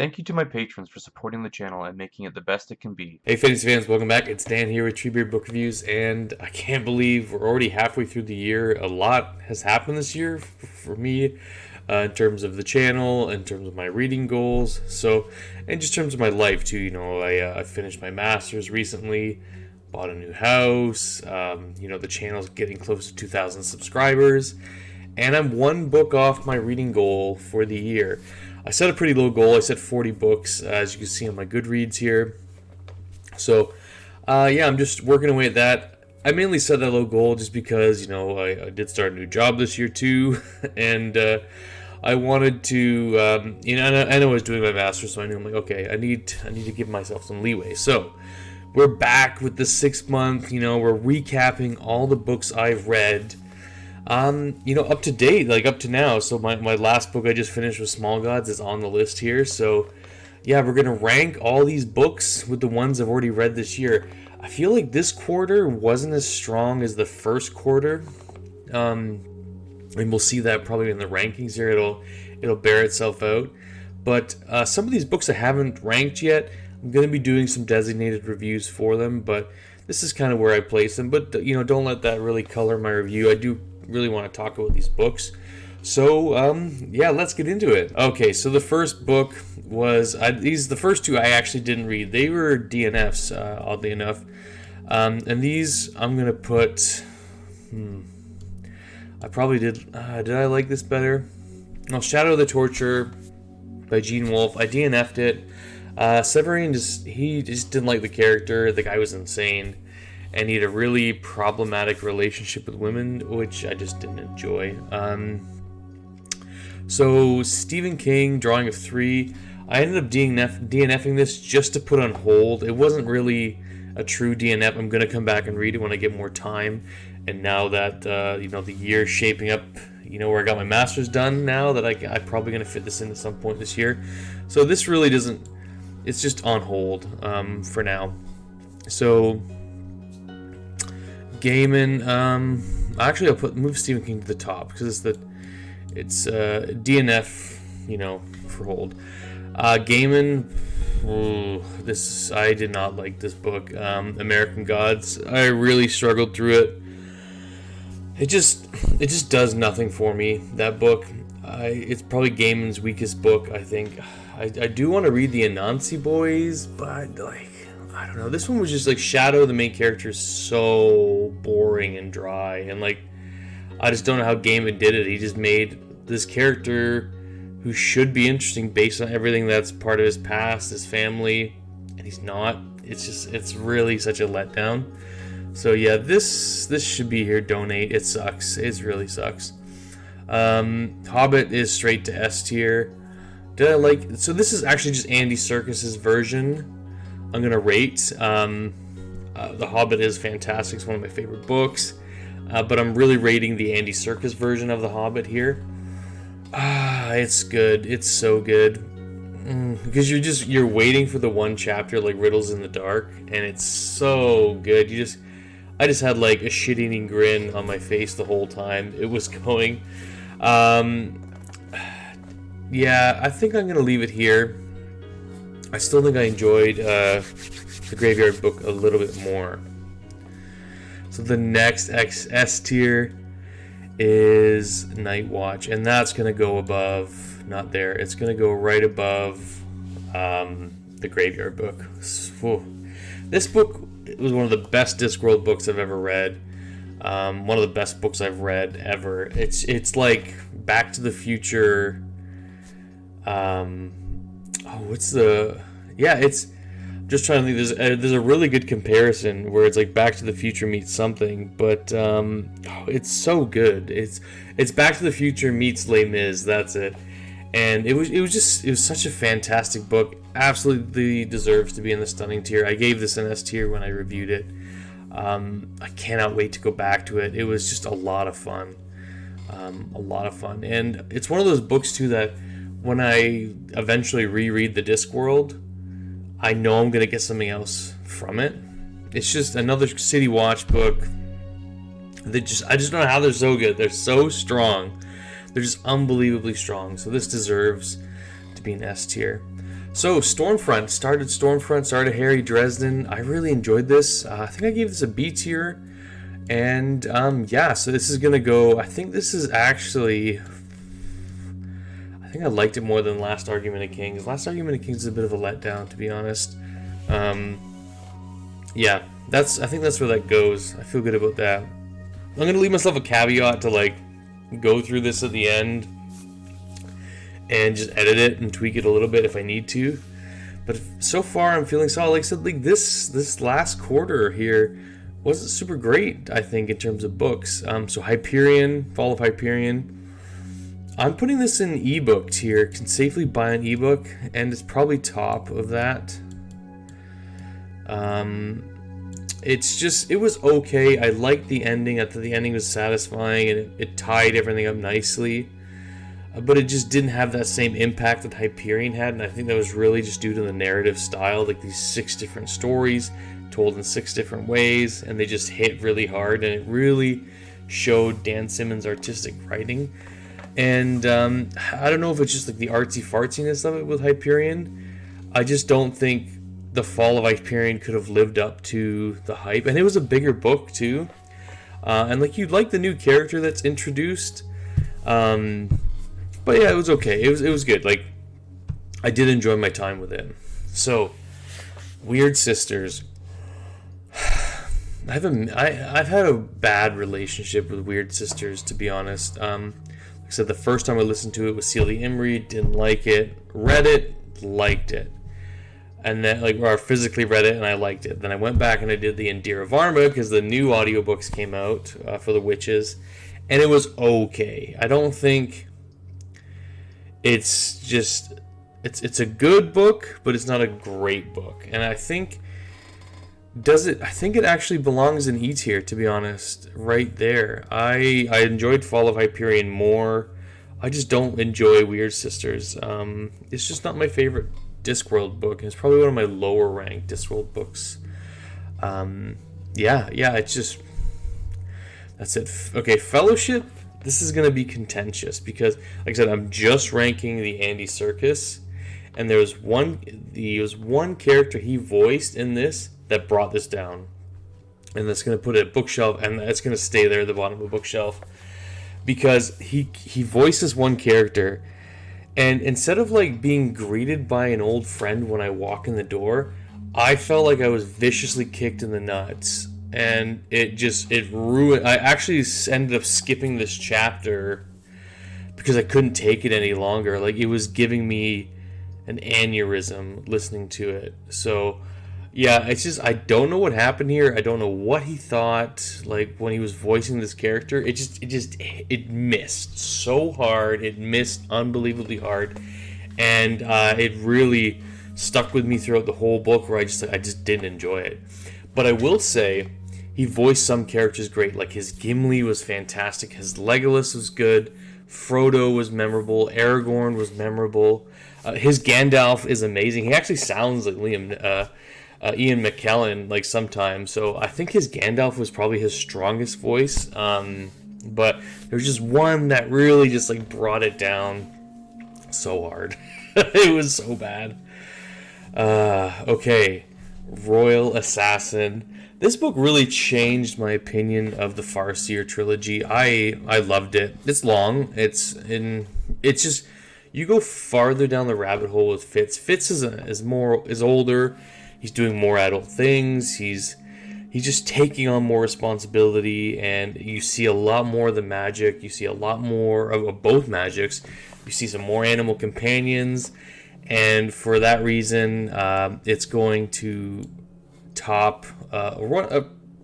Thank you to my patrons for supporting the channel and making it the best it can be. Hey fantasy fans, welcome back. It's Dan here with Treebeard Book Reviews, and I can't believe we're already halfway through the year. A lot has happened this year for me in terms of the channel, in terms of my reading goals, and just in terms of my life too. I finished my master's recently, bought a new house. The channel's getting close to 2,000 subscribers, and I'm one book off my reading goal for the year. I set a pretty low goal. I set 40 books, as you can see on my Goodreads here. So, I'm just working away at that. I mainly set that low goal just because, I did start a new job this year too, and I wanted to, I know I was doing my master's, so I knew I'm like, okay, I need to give myself some leeway. So, we're back with the 6 month. We're recapping all the books I've read. Up to date, like up to now. So my last book I just finished with Small Gods is on the list here. So yeah, we're gonna rank all these books with the ones I've already read this year. I feel like this quarter wasn't as strong as the first quarter, and we'll see that probably in the rankings here. It'll bear itself out. But some of these books I haven't ranked yet. I'm gonna be doing some designated reviews for them, but this is kind of where I place them. But don't let that really color my review. I do really want to talk about these books. So, let's get into it. Okay, so the first book was, the first two I actually didn't read. They were DNFs, oddly enough. And these I'm going to put, I probably did I like this better? No, Shadow of the Torture by Gene Wolfe. I DNF'd it. Severin he just didn't like the character. The guy was insane. And he had a really problematic relationship with women, which I just didn't enjoy. So Stephen King, Drawing of Three. I ended up DNFing this just to put on hold. It wasn't really a true DNF. I'm going to come back and read it when I get more time. And now that, the year's shaping up, where I got my master's done now, that I'm probably going to fit this in at some point this year. So this really doesn't, it's just on hold for now. So Gaiman, actually I'll move Stephen King to the top because it's DNF, for hold. Gaiman, I did not like this book. American Gods, I really struggled through it. It just does nothing for me. That book, it's probably Gaiman's weakest book. I think. I do want to read the Anansi Boys, but I don't know. This one was just Shadow, the main character, is so boring and dry, and I just don't know how Gaiman did it. He just made this character who should be interesting based on everything that's part of his past, his family, and he's not. It's really such a letdown. So yeah, this should be here. Donate. It sucks. It really sucks. Hobbit is straight to S tier. So this is actually just Andy Serkis's version. I'm going to rate. The Hobbit is fantastic. It's one of my favorite books. But I'm really rating the Andy Serkis version of The Hobbit here. It's good. It's so good. Because you're waiting for the one chapter, like Riddles in the Dark, and it's so good. I just had a shit-eating grin on my face the whole time it was going. Yeah, I think I'm going to leave it here. I still think I enjoyed the Graveyard Book a little bit more. So the next S tier is Night Watch, and that's going to go above, not there, it's going to go right above the Graveyard Book. This book was one of the best Discworld books I've ever read. One of the best books I've read ever. It's like Back to the Future. It's just trying to think. There's a really good comparison where it's like Back to the Future meets something, but it's so good. It's Back to the Future meets Les Mis. That's it. And it was such a fantastic book. Absolutely deserves to be in the stunning tier. I gave this an S tier when I reviewed it. I cannot wait to go back to it. It was just a lot of fun. And it's one of those books too that when I eventually reread the Discworld, I know I'm going to get something else from it. It's just another City Watch book. I just don't know how they're so good. They're so strong. They're just unbelievably strong. So this deserves to be an S tier. So Stormfront, started Harry Dresden. I really enjoyed this. I think I gave this a B tier. And yeah, so this is gonna go. I think this is actually. I think I liked it more than Last Argument of Kings. Last Argument of Kings is a bit of a letdown, to be honest. Yeah, I think that's where that goes. I feel good about that. I'm gonna leave myself a caveat to like go through this at the end and just edit it and tweak it a little bit if I need to. But so far, I'm feeling solid. Like I said, like this last quarter here wasn't super great, I think, in terms of books. So Hyperion, Fall of Hyperion. I'm putting this in ebook tier. Can safely buy an ebook, and it's probably top of that. It was okay. I liked the ending. I thought the ending was satisfying, and it tied everything up nicely. But it just didn't have that same impact that Hyperion had, and I think that was really just due to the narrative style. Like these 6 different stories told in 6 different ways, and they just hit really hard, and it really showed Dan Simmons' artistic writing. And I don't know if it's just like the artsy fartsiness of it with Hyperion. I just don't think the Fall of Hyperion could have lived up to the hype, and it was a bigger book too. And like you'd like the new character that's introduced, but yeah, it was okay. It was good. Like I did enjoy my time with it. So Weird Sisters. I've had a bad relationship with Weird Sisters, to be honest. Like I said, the first time I listened to it was Celia Imrie, didn't like it. Read it, liked it. And then, or I physically read it and I liked it. Then I went back and I did the Indira Varma because the new audiobooks came out for The Witches, and it was okay. I don't think it's a good book, but it's not a great book. And I think it actually belongs in E tier, to be honest, right there. I enjoyed Fall of Hyperion more. I just don't enjoy Weird Sisters. It's just not my favorite Discworld book, and it's probably one of my lower ranked Discworld books. It's just, that's it. Okay, Fellowship, this is going to be contentious because, like I said, I'm just ranking the Andy Serkis, and there was one character he voiced in this that brought this down, and that's going to put it at bookshelf, and that's going to stay there at the bottom of the bookshelf because he voices one character, and instead of like being greeted by an old friend when I walk in the door, I felt like I was viciously kicked in the nuts, and it ruined. I actually ended up skipping this chapter because I couldn't take it any longer. Like it was giving me an aneurysm listening to it. So yeah, it's just, I don't know what happened here. I don't know what he thought, like, when he was voicing this character. It missed so hard. It missed unbelievably hard. And it really stuck with me throughout the whole book, where I just didn't enjoy it. But I will say, he voiced some characters great. Like, his Gimli was fantastic. His Legolas was good. Frodo was memorable. Aragorn was memorable. His Gandalf is amazing. He actually sounds like Ian McKellen, like, sometimes. So I think his Gandalf was probably his strongest voice. But there's just one that really just, like, brought it down so hard. It was so bad. Okay. Royal Assassin. This book really changed my opinion of the Farseer trilogy. I loved it. It's long. It's just, you go farther down the rabbit hole with Fitz. Fitz is older. He's doing more adult things. He's just taking on more responsibility, and you see a lot more of the magic. You see a lot more of both magics. You see some more animal companions, and for that reason, it's going to top,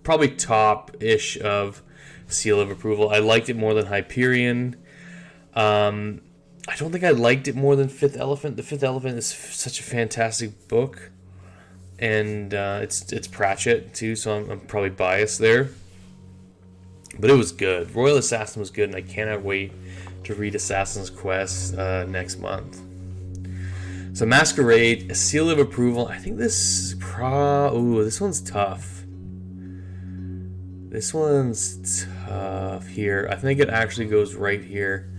probably top-ish of Seal of Approval. I liked it more than Hyperion. I don't think I liked it more than Fifth Elephant. The Fifth Elephant is such a fantastic book. And it's Pratchett too, so I'm probably biased there. But it was good. Royal Assassin was good, and I cannot wait to read Assassin's Quest next month. So Masquerade, a Seal of Approval. I think this this one's tough. This one's tough here. I think it actually goes right here.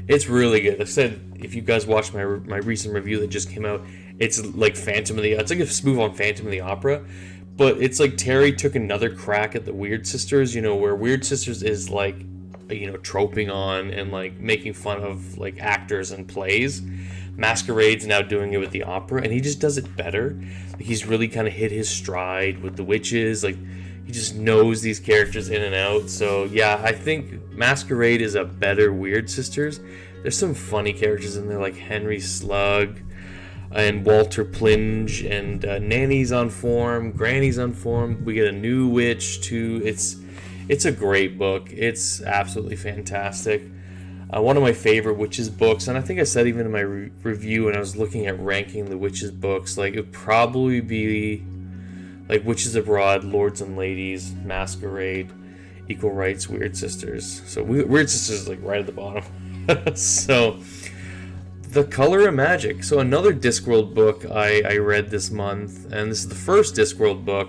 It's really good. Like I said, if you guys watched my recent review that just came out, It's like it's like a spoof on Phantom of the Opera, but it's like Terry took another crack at the Weird Sisters, where Weird Sisters is like, troping on and like making fun of like actors and plays. Masquerade's now doing it with the opera, and he just does it better. Like, he's really kind of hit his stride with the witches. Like, he just knows these characters in and out. So yeah, I think Masquerade is a better Weird Sisters. There's some funny characters in there, like Henry Slug and Walter Plinge, and Nanny's on form, Granny's on form. We get a new witch too. It's a great book. It's absolutely fantastic. One of my favorite witches books, and I think I said even in my review when I was looking at ranking the witches books, like, it would probably be like Witches Abroad, Lords and Ladies, Masquerade, Equal Rights, Weird Sisters. So Weird Sisters is like right at the bottom. So The Color of Magic. So another Discworld book I read this month, and this is the first Discworld book,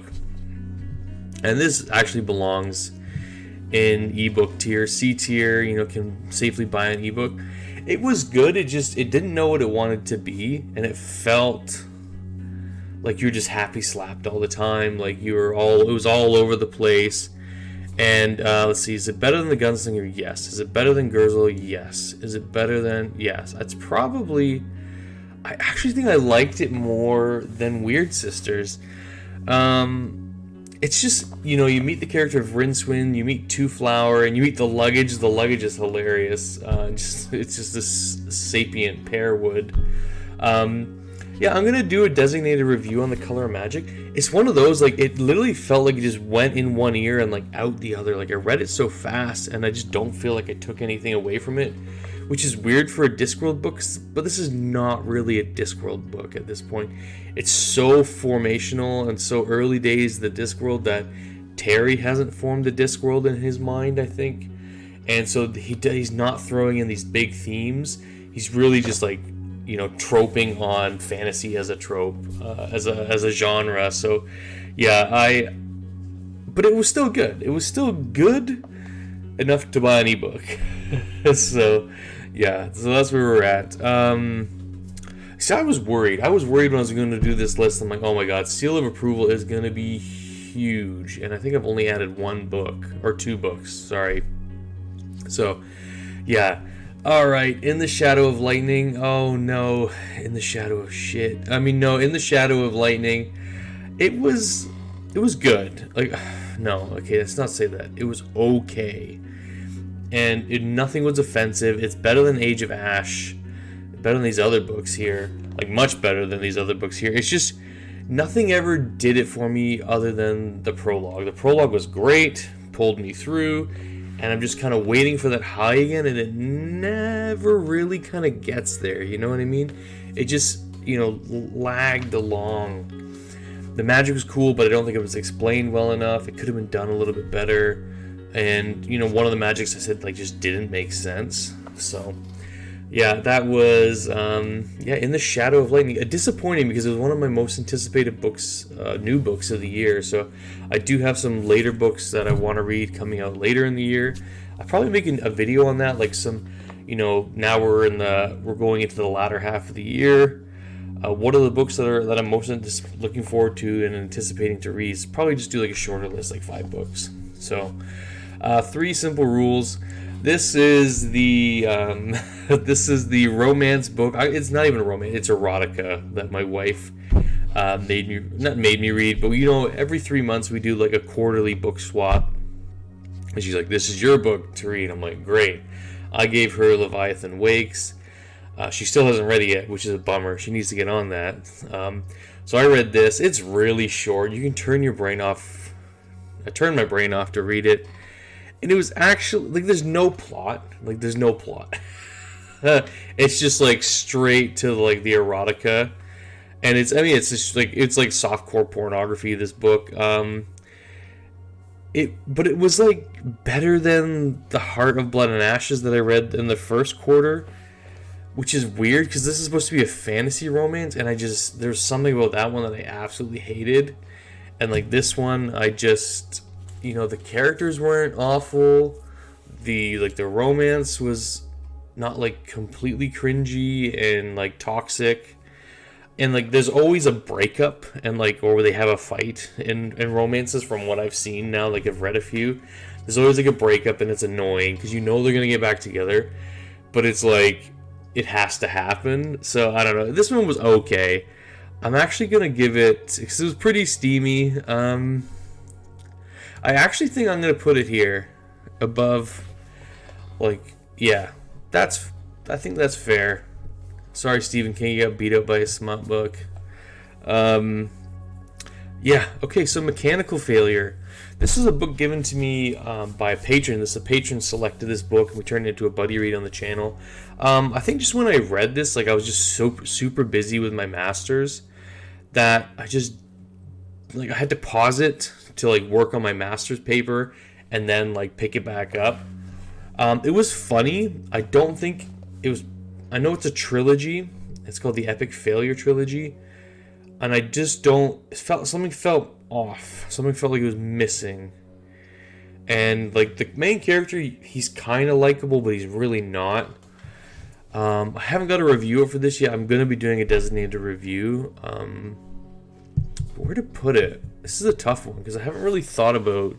and this actually belongs in ebook tier. C tier, can safely buy an ebook. It was good. It didn't know what it wanted to be, and it felt like you were just happy slapped all the time. Like it was all over the place. And let's see, is it better than The Gunslinger? Yes. Is it better than Gurzel? Yes. Is it better than? Yes. It's probably. I actually think I liked it more than Weird Sisters. It's just, you meet the character of Rincewind, you meet Two Flower, and you meet the luggage. The luggage is hilarious. It's just this sapient pearwood. Yeah, I'm going to do a designated review on The Color of Magic. It's one of those, like, it literally felt like it just went in one ear and, like, out the other. Like, I read it so fast, and I just don't feel like I took anything away from it, which is weird for a Discworld book, but this is not really a Discworld book at this point. It's so formational and so early days the Discworld that Terry hasn't formed a Discworld in his mind, I think. And so he's not throwing in these big themes. He's really just like, troping on fantasy as a trope, as a genre. So yeah, but it was still good. It was still good enough to buy an ebook. So yeah, so that's where we're at. See, I was worried. I was worried when I was going to do this list. I'm like, oh my god, Seal of Approval is going to be huge. And I think I've only added one book, or two books, sorry. So, yeah. Alright, In the Shadow of Lightning. Oh no, In the Shadow of Shit. No, In the Shadow of Lightning. It was good. Like, no, okay, let's not say that. It was okay. And nothing was offensive. It's better than Age of Ash. Better than these other books here. Like, much better than these other books here. It's just, nothing ever did it for me other than the prologue. The prologue was great, pulled me through, and I'm just kind of waiting for that high again, and it never really kind of gets there, you know what I mean? It just, lagged along. The magic was cool, but I don't think it was explained well enough. It could have been done a little bit better. And, one of the magics I said, like, just didn't make sense. So, yeah, that was, In the Shadow of Lightning. Disappointing because it was one of my most anticipated books, new books of the year. So, I do have some later books that I want to read coming out later in the year. I'll probably make a video on that, like some, now we're going into the latter half of the year. What are the books that I'm most looking forward to and anticipating to read? Probably just do like a shorter list, like 5 books. So, 3 simple rules. This is the romance book. It's not even a romance. It's erotica that my wife made me read. But every 3 months we do like a quarterly book swap. And she's like, "This is your book to read." I'm like, "Great." I gave her Leviathan Wakes. She still hasn't read it yet, which is a bummer. She needs to get on that. So I read this. It's really short. You can turn your brain off. I turned my brain off to read it. And it was actually, like, there's no plot. Like, there's no plot. It's just, like, straight to, like, the erotica. And it's just, like, it's, like, softcore pornography, this book. But it was, like, better than The Heart of Blood and Ashes that I read in the first quarter. Which is weird, because this is supposed to be a fantasy romance. And there's something about that one that I absolutely hated. And, like, this one, I just... the characters weren't awful. The romance was not like completely cringy and like toxic. and like there's always a breakup, and like, or they have a fight in romances from what I've seen now. Like I've read a few, there's always like a breakup, and it's annoying because you know they're gonna get back together, but it's like it has to happen. So I don't know, this one was okay. I'm actually gonna give it, because it was pretty steamy. I actually think I'm gonna put it here above, like, yeah, I think that's fair. Sorry, Stephen King, you got beat up by a smut book. Yeah, okay, so Mechanical Failure. This is a book given to me by a patron. A patron selected this book, and we turned it into a buddy read on the channel. I think just when I read this, like, I was just super busy with my masters that I just, like, I had to pause it to, like, work on my master's paper and then, like, pick it back up. It was funny. I don't think it was... I know it's a trilogy. It's called the Epic Failure Trilogy. And I just don't... Something felt off. Something felt like it was missing. And, like, the main character, he's kind of likable, but he's really not. I haven't got a reviewer for this yet. I'm going to be doing a designated review. Where to put it? This is a tough one, because I haven't really thought about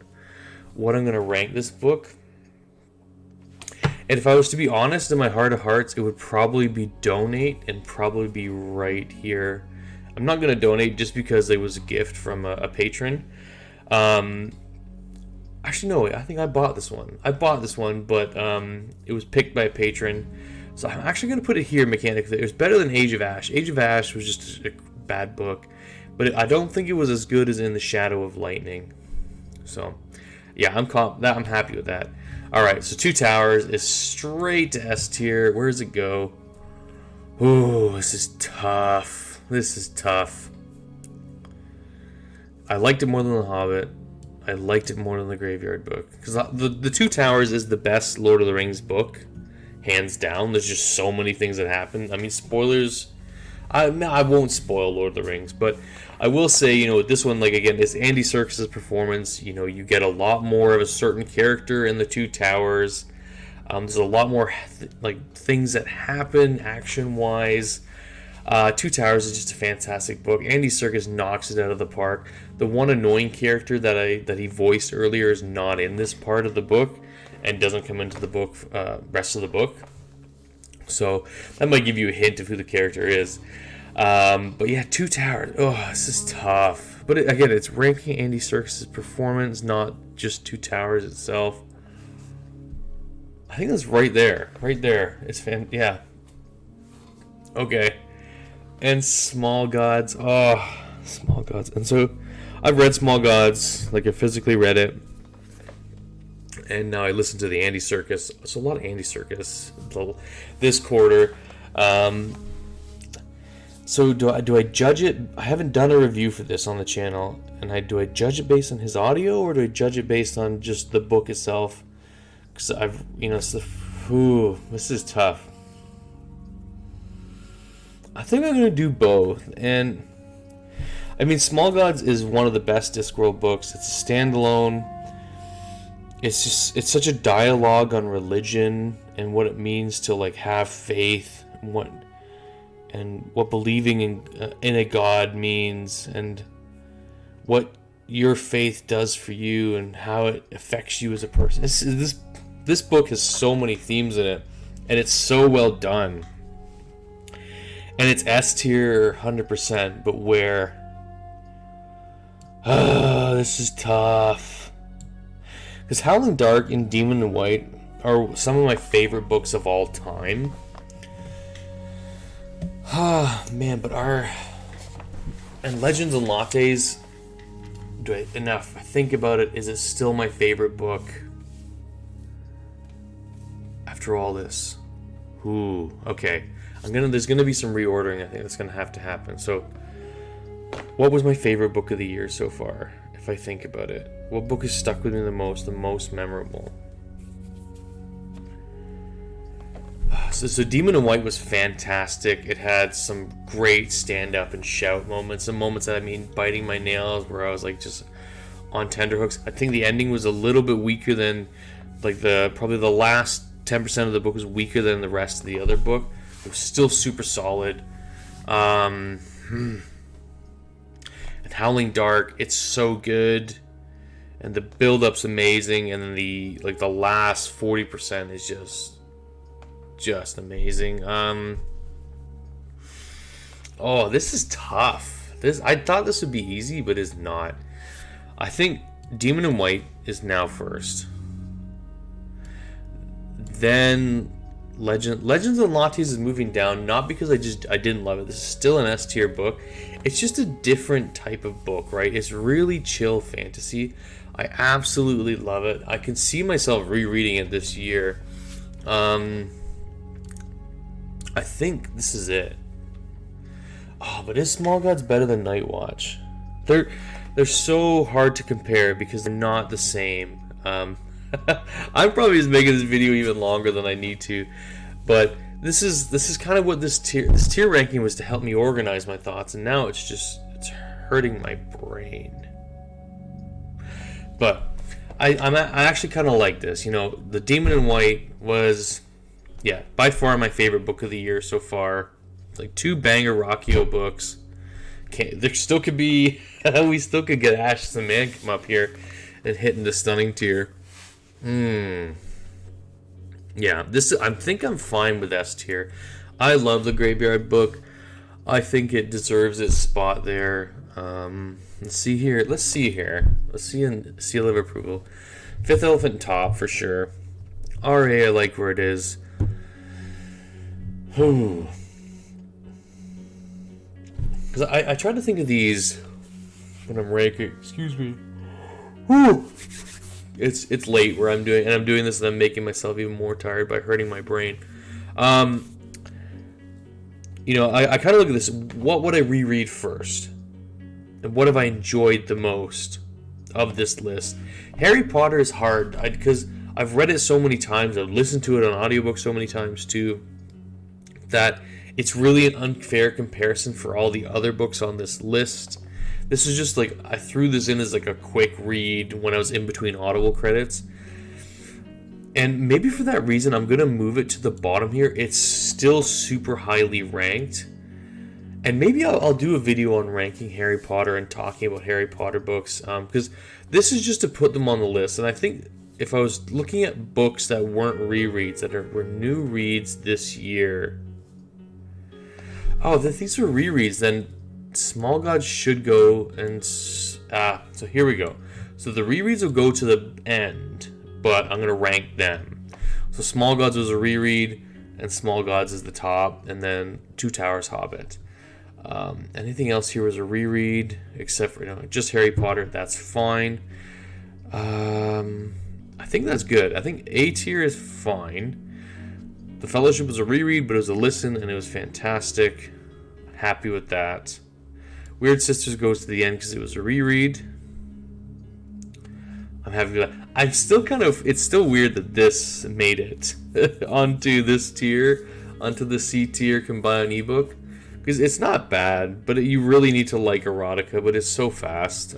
what I'm going to rank this book. And if I was to be honest, in my heart of hearts, it would probably be donate and probably be right here. I'm not going to donate just because it was a gift from a patron. Actually, no, I think I bought this one. But it was picked by a patron. So I'm actually going to put it here, mechanically. It was better than Age of Ash. Age of Ash was just a bad book. But I don't think it was as good as In the Shadow of Lightning. So, yeah, I'm happy with that. Alright, so Two Towers is straight to S tier. Where does it go? Ooh, this is tough. I liked it more than The Hobbit. I liked it more than The Graveyard Book. Because the Two Towers is the best Lord of the Rings book. Hands down. There's just so many things that happen. I mean, spoilers... I won't spoil Lord of the Rings, but I will say, you know, with this one, like, again, it's Andy Serkis's performance. You know, you get a lot more of a certain character in the Two Towers. There's a lot more things that happen action-wise. Two Towers is just a fantastic book. Andy Serkis knocks it out of the park. The one annoying character that he voiced earlier is not in this part of the book and doesn't come into the book rest of the book. So that might give you a hint of who the character is. But yeah, Two Towers. Oh, this is tough. But again, it's ranking Andy Serkis' performance, not just Two Towers itself. I think that's right there. It's yeah. Okay. And Small Gods. Oh, Small Gods. And so I've read Small Gods. Like, I physically read it. And now I listen to the Andy Serkis. It's a lot of Andy Serkis this quarter. So do I judge it? I haven't done a review for this on the channel. And do I judge it based on his audio, or do I judge it based on just the book itself? Because this is tough. I think I'm going to do both. And I mean, Small Gods is one of the best Discworld books. It's a standalone. It's such a dialogue on religion and what it means to, like, have faith, and what believing in a God means, and what your faith does for you and how it affects you as a person. This book has so many themes in it, and it's so well done. And it's S tier 100%, but where? This is tough. Because Howling Dark and Demon in White are some of my favorite books of all time. Man, but and Legends and Lattes, if I think about it, is it still my favorite book after all this? Ooh, okay. There's gonna be some reordering. I think that's gonna have to happen. So, what was my favorite book of the year so far? If I think about it, what book has stuck with me the most memorable? So Demon in White was fantastic. It had some great stand up and shout moments, some moments that, I mean, biting my nails, where I was like just on tenterhooks. I think the ending was a little bit weaker than, like, probably the last 10% of the book was weaker than the rest of the other book. It was still super solid. And Howling Dark, it's so good, and the build-up's amazing, and then the last 40% is just amazing. Oh, this is tough. I thought this would be easy, but it's not. I think Demon in White is now first. Then Legends of Lattes is moving down, not because I didn't love it. This is still an S tier book. It's just a different type of book, right? It's really chill fantasy. I absolutely love it. I can see myself rereading it this year. I think this is it. Oh, but is Small Gods better than Night Watch? They're so hard to compare because they're not the same. I'm probably just making this video even longer than I need to, but this is kind of what this tier ranking was, to help me organize my thoughts, and now it's hurting my brain. But I actually kind of like this. The Demon in White was, yeah, by far my favorite book of the year so far. It's like 2 banger Rockio books. There still could be we still could get Ashes and Man come up here and hit into stunning tier. Yeah, I think I'm fine with S tier. I love the Graveyard book. I think it deserves its spot there. Let's see here. Let's see in seal of approval. Fifth Elephant top for sure. RA, I like where it is. Because I tried to think of these when I'm ranking. Excuse me. Whew. It's late where I'm doing this, and I'm making myself even more tired by hurting my brain. I kind of look at this. What would I reread first? And what have I enjoyed the most of this list? Harry Potter is hard because I've read it so many times. I've listened to it on audiobook so many times too, that it's really an unfair comparison for all the other books on this list. This is just like, I threw this in as like a quick read when I was in between Audible credits. And maybe for that reason, I'm going to move it to the bottom here. It's still super highly ranked. And maybe I'll do a video on ranking Harry Potter and talking about Harry Potter books. Because this is just to put them on the list. And I think if I was looking at books that weren't rereads, that were new reads this year. Oh, if these are rereads, then Small Gods should go, and so here we go. So the rereads will go to the end, but I'm going to rank them. So Small Gods was a reread, and Small Gods is the top, and then Two Towers Hobbit. Anything else here was a reread, except for just Harry Potter. That's fine. I think that's good. I think A tier is fine. The Fellowship was a reread, but it was a listen, and it was fantastic. Happy with that. Weird Sisters goes to the end because it was a reread. I'm happy with that. I'm still it's still weird that this made it onto this tier, onto the C tier combined ebook, because it's not bad, but you really need to like erotica, but it's so fast.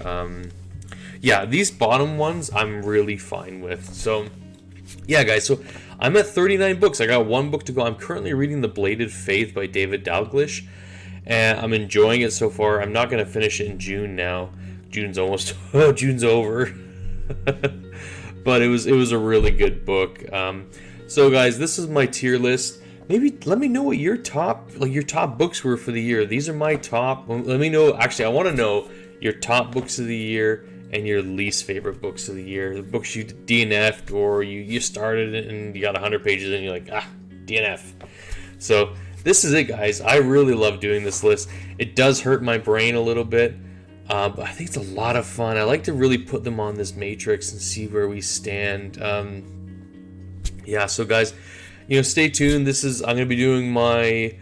Yeah, these bottom ones I'm really fine with. So yeah, guys, so I'm at 39 books. I got 1 book to go. I'm currently reading The Bladed Faith by David Dalglish, and I'm enjoying it so far. I'm not going to finish it in June now. June's almost June's over. But it was a really good book. So guys, this is my tier list. Maybe let me know what your top books were for the year. These are my top. Let me know. Actually, I want to know your top books of the year and your least favorite books of the year. The books you DNF'd, or you started it and you got 100 pages and you're like, DNF. So this is it, guys. I really love doing this list. It does hurt my brain a little bit, but I think it's a lot of fun. I like to really put them on this matrix and see where we stand. Yeah, so guys, stay tuned. I'm going to be doing my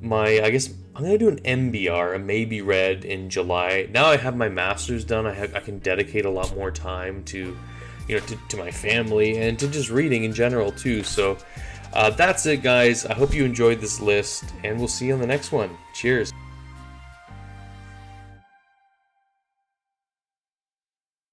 I guess I'm going to do an MBR, a maybe read, in July. Now I have my master's done. I can dedicate a lot more time to my family and to just reading in general too. So that's it, guys. I hope you enjoyed this list, and we'll see you on the next one. Cheers.